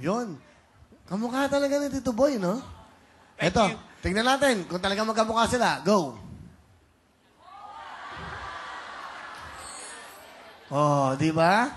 Yun. Kamukha talaga ni Tito Boy, no? Eto, tingnan natin kung talaga magkamukha sila. Go! Oh, di ba?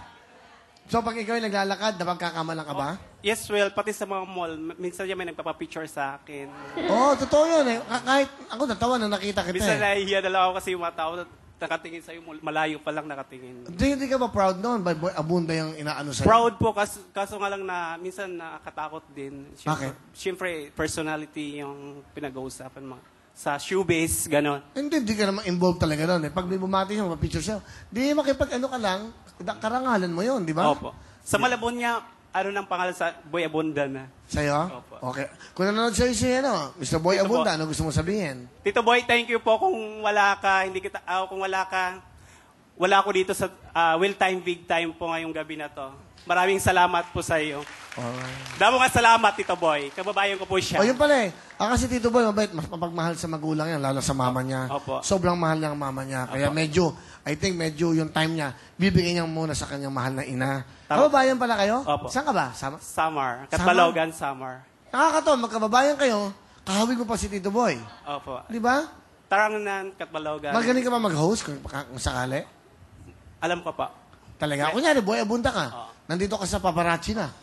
So, pag ikaw ay naglalakad, napagkakamalan ka ba? Yes, well, pati sa mga mall, minsan yan may nagpapapicture sa akin. Oo, totoo yun eh. Kahit ako natawa na nakita kita Minsan eh. nahihiya na lang ako kasi yung mga tao nakatingin sa'yo, malayo pa lang nakatingin. Hindi ka ba proud noon? Boy Abunda yung inaano sa'yo? Proud po, kaso nga lang na minsan nakakatakot din. Bakit? Siyempre, personality yung pinag-uusapan mo. Sa shoebiz, gano'n. Hindi ka naman involved talaga doon eh. Pag may bumati siya, mapapicture siya. Di makipag-ano ka lang, karangalan mo yun, di ba? Opo. Sa Malabon niya, ano nang pangalan sa Boy Abunda na? Sa'yo? Opo. Okay. Kung nanonood sa'yo siya, ano, Mr. Boy Tito Abunda, Boy. ano gusto mo sabihin? Tito Boy, thank you po kung wala ka, wala ako dito sa Will Time, Big Time po ngayong gabi na to. Maraming salamat po sa iyo. Alright. Damo nga salamat, Tito Boy. Kababayan ko po siya. O, yun pala eh. Kasi Tito Boy, mabait, mas mapagmahal sa magulang yan, lalo sa mama niya. Opo. Sobrang mahal niya ang mama niya. Kaya I think medyo yung time niya, bibigyan niya muna sa kanyang mahal na ina. Tama. Kababayan pala kayo? Opo. Saan ka ba? Sama? Samar. Katbalogan, Samar. Nakakatawa, magkababayan kayo, kahawig mo pa si Tito Boy. Opo. Di ba? Tarangan, Katbalogan. Magaling ka ba mag-host kung sakali? Alam ko pa. Talaga? Kunyari, Boy Abunda ka. Oo. Nandito ka sa paparazzi na.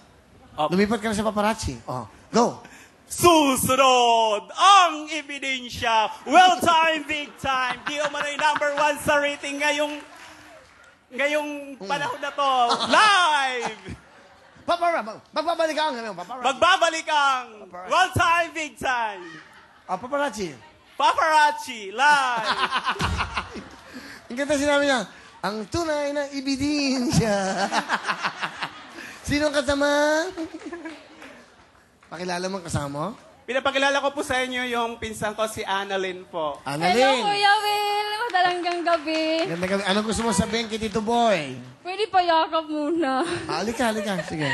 Opo. Lumipat ka na sa paparazzi. Oh. Go! Susunod ang ebidensya. Well time, big time. Di umano'y #1 sa rating ngayong panahon na to. Live! Magbabalik ka ngayon, paparazzi. Magbabalik ang well time, big time. Paparazzi. Paparazzi, live! Ang ganda sinabi niya, ang tunay na ebidensya. Sino ang kasama? Pakilala mo ang kasama mo? Pinapakilala ko po sa inyo yung pinsan ko, si Annalyn po. Hello, Annalyn. Kuya Will. Madalanggang gabi. Ganda gabi. Anong gusto mo sabihin kay Tito Boy? Pwede pa yakap muna. Halika. Sige.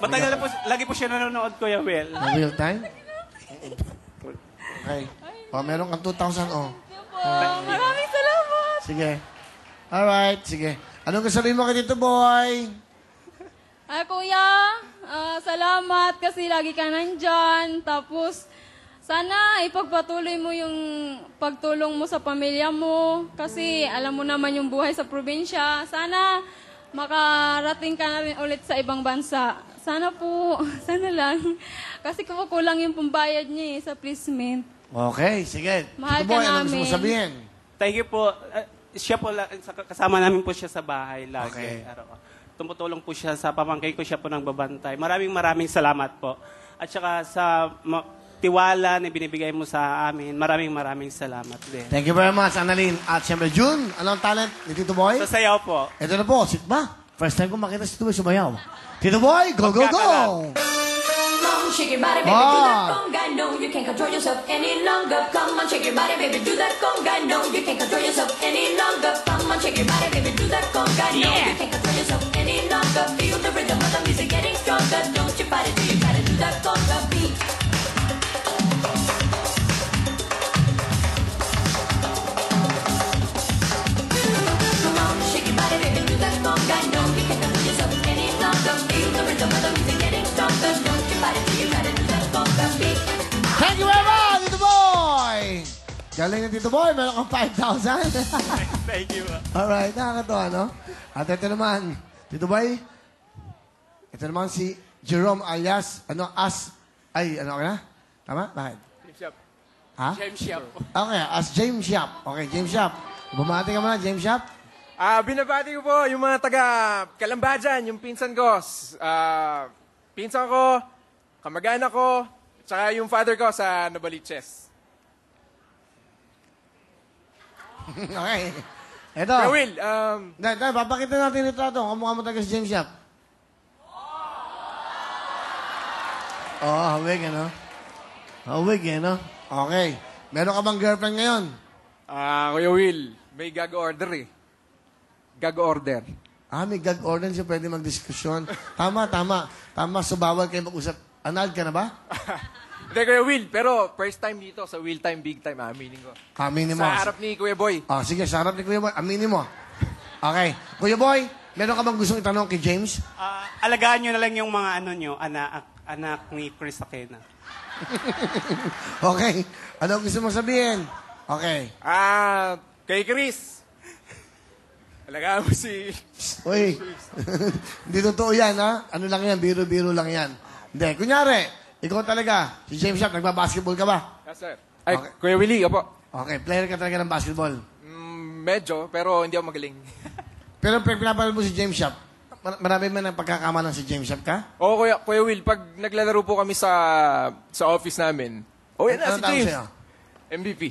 Matagal na po, lagi po siya nanonood, Kuya Will. Real time? Okay. Meron kang 2,000, oh. Thank you po. Maraming salamat. Sige. Alright, sige. Anong gusto sabihin mo kay Tito Boy? Kuya, salamat kasi lagi ka nandyan. Tapos, sana ipagpatuloy mo yung pagtulong mo sa pamilya mo. Kasi alam mo naman yung buhay sa probinsya. Sana makarating ka na rin ulit sa ibang bansa. Sana po, sana lang. Kasi kumukulang yung pambayad niya sa placement. Okay, sige. Mahal Tito Boy, ka anong gusto mo namin. sabihin? Thank you po. Siya po, kasama namin po siya sa bahay lagi. Okay. Tumutulong po siya sa pamangkin ko, siya po nang babantay. Maraming salamat po. At saka sa tiwala na binibigay mo sa amin, maraming salamat din. Thank you very much, Annalyn. At siyempre, June, anong talent ni Tito Boy? Sa sayaw po. Ito na po, first time ko makita si Tito Boy sumayaw. Tito Boy, go, go, go! Come on, shake your body, baby, do that conga. No, you can't control yourself any longer. Come on, shake your body, baby, do that conga. No, you can't control yourself any longer. Come on, shake your body, baby, do that conga. No, you can't control yourself any longer. Feel the rhythm of the music getting stronger. Don't you fight it till you try to do that conga beat. Come on, shake your body, baby, do that conga. No, you can't control yourself any longer. Feel the rhythm of the music getting stronger. Don't you fight it till you try to do that conga beat. Thank you very much, Tito Boy! Galing na Tito Boy, meron kang 5,000. Thank you. Alright, nakakatawa, no? At ito naman, Tito Boy, ito naman si Jerome alias, ano ka na? Tama? Bakit? James Shop. Ha? James Shop. Okay, as James Shop. Okay, James Shop. Bumati ka muna, James Shop. Binabati ko po yung mga taga Kalamba dyan, yung pinsan ko. Pinsan ko, kamag-anak ko, tsaka yung father ko sa Novaliches. Okay. Ito. Kuya Will, Papakita natin ito ito. Kamukha mo taga si James Shop. Hawig, ano? Hawig, ano? Okay. Meron ka bang girlfriend ngayon? Kuya Will, may gag-order eh. Gag-order. May gag order siya pwede magdiskusyon. Tama. So, bawal kayo mag-usap. Anal ka na ba? Hindi, Kuya Will, pero first time dito sa Will Time, Big Time, aminin ko. Aminin mo. Sa harap ni Kuya Boy. Sige, sa harap ni Kuya Boy. Aminin mo. Okay. Kuya Boy, Meron ka bang gustong itanong kay James? Alagaan nyo na lang yung mga anak ni Chris Aquena. Okay. Ano gusto mong sabihin? Okay. Kay Chris. Alagaan mo si... Uy, hindi totoo yan, ha? Ano lang yan, biro-biro lang yan. Hindi, kunyari, ikaw talaga, si James Sharp, nagbabasketball ka ba? Yes, sir. Ay, Okay. Kuya Willie, opo. Okay, player ka talaga ng basketball. Medyo, pero hindi ako magaling. Pero pag pinapanood mo si James Sharp, marami man ang pagkakamalan si James Sharp ka? Oo, Kuya Will, pag naglalaro po kami sa office namin, yan na, Ano si tawag James. sa'yo? MVP.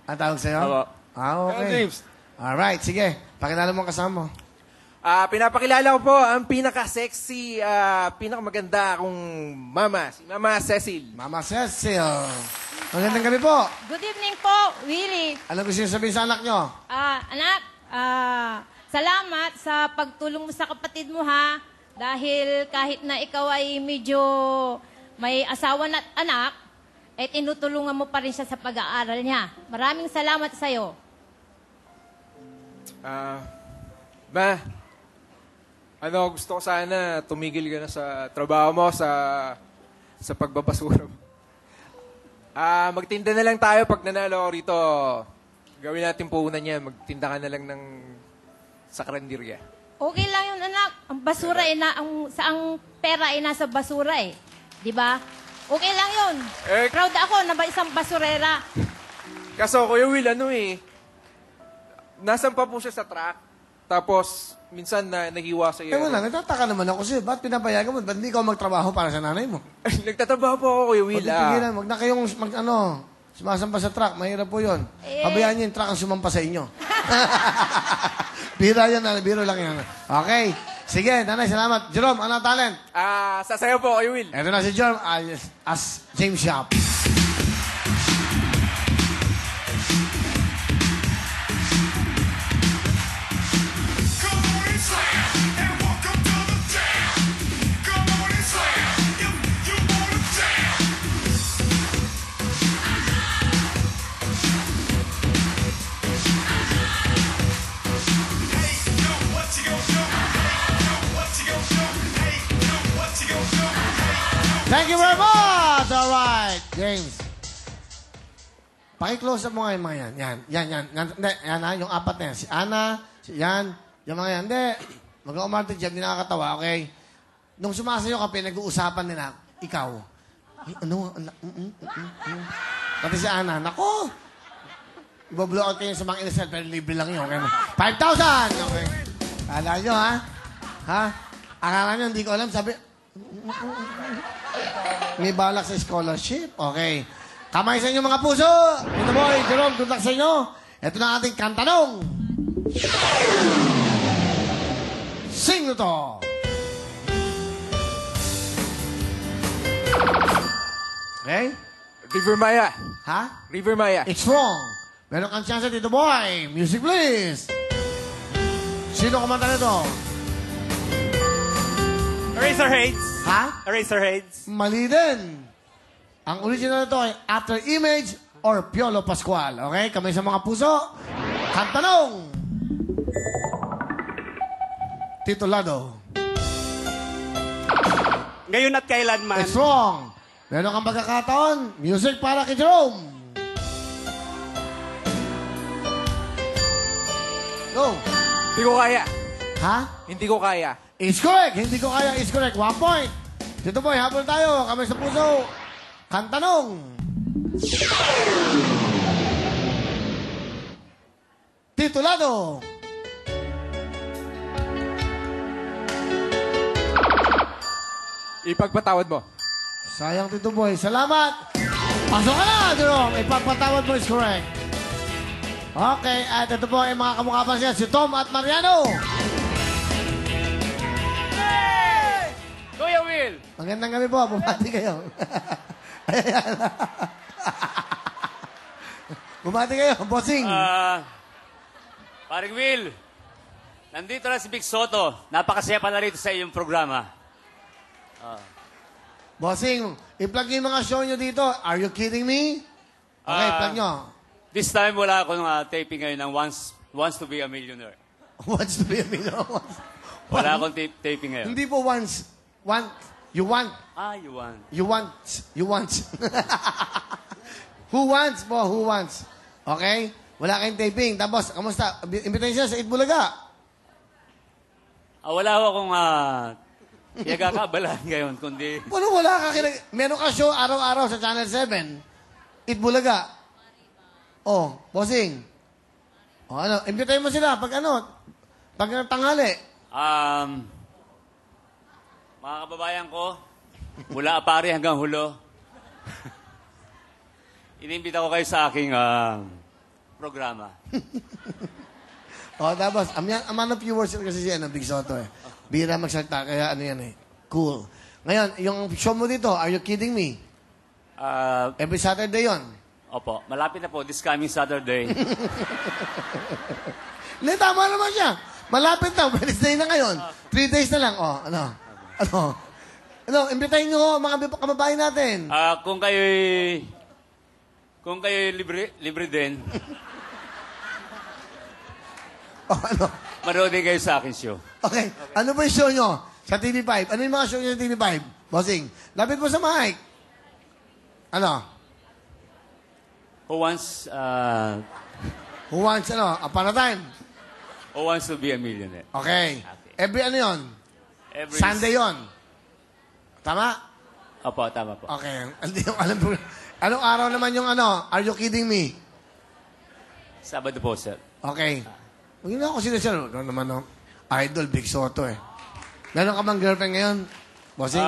Ang tawag sa'yo? Opo. Okay. James. Alright, sige. Pakilala mo ang kasama mo. Pinapakilala ko po ang pinaka-sexy, pinakamaganda kong mama, si Mama Cecil. Mama Cecil. Magandang gabi po. Good evening po, Willie. Ano gusto niyo sabihin sa anak nyo? Anak, salamat sa pagtulong mo sa kapatid mo, ha? Dahil kahit na ikaw ay medyo may asawa na anak, tinutulungan mo pa rin siya sa pag-aaral niya. Maraming salamat sa'yo. Gusto ko sana tumigil ka na sa trabaho mo, sa pagbabasura mo. Magtinda na lang tayo pag nanalo ako rito. Gawin natin puhunan niya. Magtinda ka na lang sa karinderya. Okay lang yun, anak. Ang basura ang pera ay nasa basura eh. Di ba? Okay lang yun. Proud ako na ba isang basurera. Kaso, Kuya Will, nasan pa po siya sa truck. Tapos, minsan nahiwa sa iyo. Wala, nagtataka naman ako sa'yo. Ba't pinapayagan mo? Ba't hindi ka magtrabaho para sa nanay mo? Nagtatrabaho po ako, Kuya Will. Huwag na kayong sumasampa sa truck. Mahirap po yun. Pabayaan niyo yung truck ang sumampa sa inyo. Biro yan, biro lang yan. Okay. Sige, nanay, salamat. Jerome, ano ang talent? Sasayaw po, Kuya Will. Ito na si Jerome as James Sharp. Thank you very much! Alright, James. Paki-close up mo nga yung mga yan. Yan. Hindi, yan ha, yung apat na yan. Si Ana, si yan, yung mga yan. Hindi, mag-umarte dyan, hindi nakakatawa, okay? Nung sumasayo ka, pinag-uusapan nila, ikaw. Ay, ano? Pati si Ana, nako! Ibablow out kayo sa mga inisal, pero libre lang yun, okay? 5,000! Okay. Kala nyo, ha? Ha? Akala nyo, hindi ko alam, sabi, may balak sa scholarship. Okay. Kamay sa inyo mga puso. Ito boy, Jerome, good luck sa inyo. Ito na ating kantanong. Sing na to. Okay? River Maya. Ha? River Maya. It's wrong. Meron kang chance dito, boy. Music, please. Sino kumanta nito? Eraserheads. Ha? Eraserheads. Mali din. Ang original nito ay After Image or Piolo Pascual. Okay? Kamay sa mga puso. Kantanong. Titulado. Ngayon at kailanman. It's wrong. Meron kang pagkakataon. Music para kay Jerome. Go. Hindi ko kaya. Ha? Hindi ko kaya. It's correct. Hindi ko kaya. It's correct. 1 point. Dito boy, habol tayo. Kamay sa puso. Kantanong. Titulado. Ipagpatawad mo. Sayang Tito Boy. Salamat. Pasok ka na, Jerome. Ipagpatawad mo is correct. Okay, at ito po ay mga kamukha pa siya, si Tom at Mariano. Kuya Will! Magandang gabi po. Bumati kayo. Ayan. Bumati kayo, bossing. Paring Will, nandito na si Big Soto. Napakasaya pala rito sa iyong programa. Bossing, i-plug niyo yung mga show nyo dito. Are you kidding me? Okay, plug nyo. This time wala akong taping ngayon ng Wants to be a Millionaire. Wants to be a millionaire. Wala akong taping ngayon. Hindi po once. You want. You want. You want. You want. Who wants po? Who wants? Okay? Wala kayong taping. Tapos, kamusta? Imbitahin siya sa Itbulaga. Wala ako akong pinagkakabalaan ngayon, kundi... Ano wala ka? Meron ka show araw-araw sa Channel 7. Itbulaga. Oh, bossing. Oh, ano? Imbitahin mo sila pag tanghali. Mga kababayan ko, mula Apari hanggang Hulo, inimbita ko kayo sa aking programa. Tapos, amount of viewers kasi siya, Big Soto eh. Bira magsalita, kaya ano yan eh. Cool. Ngayon, yung show mo dito, Are You Kidding Me? Every Saturday yon. Opo, malapit na po, this coming Saturday. Hindi, tama naman siya. Malapit na, Wednesday na ngayon. 3 days na lang. Imbitahin nyo mga kababayan natin. Kung kayo'y libre din, manood din kayo sa akin show. Okay. Ano ba yung show nyo sa TV5? Ano yung mga show nyo sa TV5? Bossing, lapit mo sa mic. Who wants Upon a time? Who wants to be a millionaire? Okay. Every ano yun? Every Sunday yon. Tama? Opo, tama po. Okay. Hindi ko alam po. Anong araw naman yung Are You Kidding Me? Sabado po, sir. Okay. Huwag na ako sinasya. Ano naman, idol, Big Soto eh. Meron ka bang girlfriend ngayon? Bossing?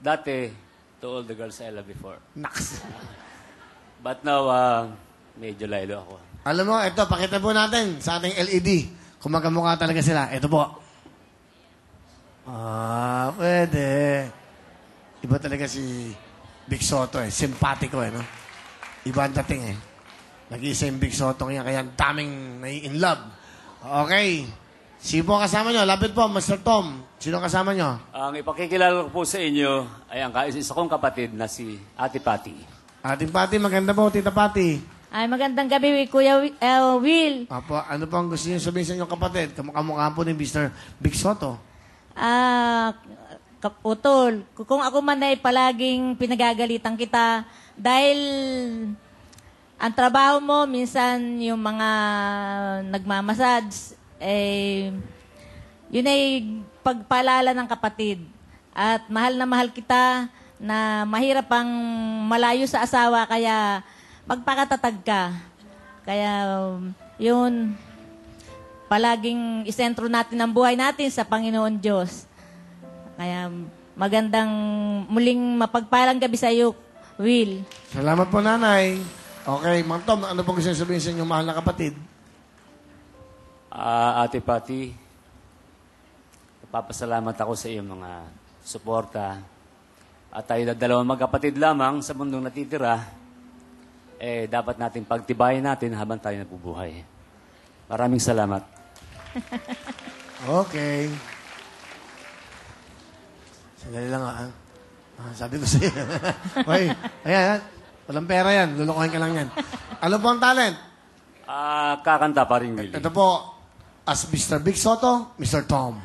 Dati, to all the girls I loved before. Naks. But now, medyo laylo ako. Alam mo, ito, pakita po natin sa ating LED. Kung magkamukha talaga sila. Ito po. Pwede. Iba talaga si Big Soto eh. Simpatiko eh, no? Iba ang dating eh. Nag-iisa yung Big Soto niya, kaya daming in love. Okay. Sino po kasama nyo? Lapit po, Mr. Tom. Sino kasama nyo? Ang ipakikilala ko po sa inyo ay ang isa kong kapatid na si Ate Patty. Ating Pati, maganda po, Tita Pati. Ay, magandang gabi, Kuya Will. Apo, ano po ang gusto niyo sabihin sa inyong kapatid? Kamukha po ni Mr. Big Soto. Utol, kung ako man ay palaging pinagagalitan kita dahil ang trabaho mo, minsan yung mga nagmamassage, yun ay pagpalala ng kapatid. At mahal na mahal kita na mahirap ang malayo sa asawa, kaya magpakatatag ka. Kaya yun, palaging isentro natin ang buhay natin sa Panginoon Diyos. Kaya magandang muling mapagpalang gabi sa iyo, Will. Salamat po, Nanay. Okay, Mang Tom, ano po gusto niyo sabihin sa inyong mahal na kapatid? Ate Patty, papasalamat ako sa iyong mga suporta. At tayo na dalawang magkapatid lamang sa mundong natitira, dapat natin pagtibayin natin habang tayo nabubuhay. Maraming salamat. Okay. Sandali lang sabi ko sa'yo. Hoy, ayan. Walang pera yan. Lulukohin ka lang yan. Ano po ang talent? Kakanta pa rin, Willie. Ito po, as Mr. Big Soto, Mr. Tom.